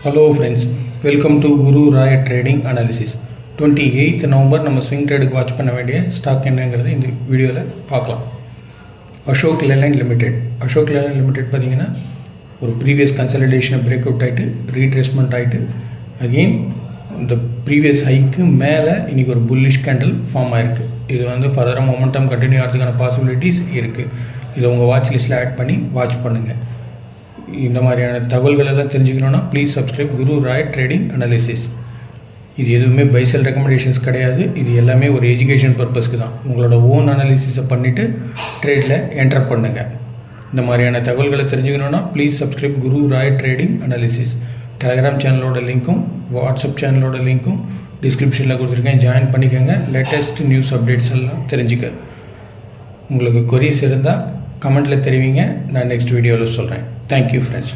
Hello friends, welcome to Guru Raya Trading Analysis. 28th November நம்ம swing ட்ரேடுக்கு watch பண்ண வேண்டிய stock என்னங்கிறது இந்த வீடியோவில் பார்க்கலாம். அசோக் லேலண்ட் லிமிடெட் பார்த்தீங்கன்னா ஒரு ப்ரீவியஸ் கன்சல்டேஷனை பிரேக் அவுட் ஆகிட்டு ரீட்ரேஸ்மெண்ட் ஆகிட்டு அகெயின் இந்த ப்ரீவியஸ் ஹைக்கு மேலே இன்றைக்கி ஒரு புல்லிஷ் கேண்டில் ஃபார்ம் ஆகிருக்கு. இது வந்து ஃபர்தராக மொமெண்டம் கண்டினியூ ஆகிறதுக்கான பாசிபிலிட்டிஸ் இருக்குது. இதை உங்கள் வாட்ச் லிஸ்ட்டில் ஆட் பண்ணி வாட்ச் பண்ணுங்கள். இந்த மாதிரியான தகவல்கள் எல்லாம் தெரிஞ்சுக்கணுன்னா please subscribe Guru Rai trading analysis. இது எதுவுமே பைசல் ரெக்கமெண்டேஷன்ஸ் கிடையாது. இது எல்லாமே ஒரு எஜுகேஷன் பர்பஸ்க்கு தான். உங்களோட ஓன் அனாலிசிஸை பண்ணிவிட்டு ட்ரேடில் என்டர் பண்ணுங்கள். இந்த மாதிரியான தகவல்களை தெரிஞ்சுக்கணுன்னா please subscribe Guru Rai trading analysis. Telegram சேனலோட லிங்க்கும் வாட்ஸ்அப் சேனலோட லிங்க்கும் டிஸ்கிரிப்ஷனில் கொடுத்துருக்கேன். ஜாயின் பண்ணிக்கோங்க. லேட்டஸ்ட் நியூஸ் அப்டேட்ஸ் எல்லாம் தெரிஞ்சுக்க. உங்களுக்கு கொரிஸ் இருந்தால் கமெண்ட்டில் தெரிவிங்க. நான் நெக்ஸ்ட் வீடியோவில் சொல்கிறேன். Thank you friends.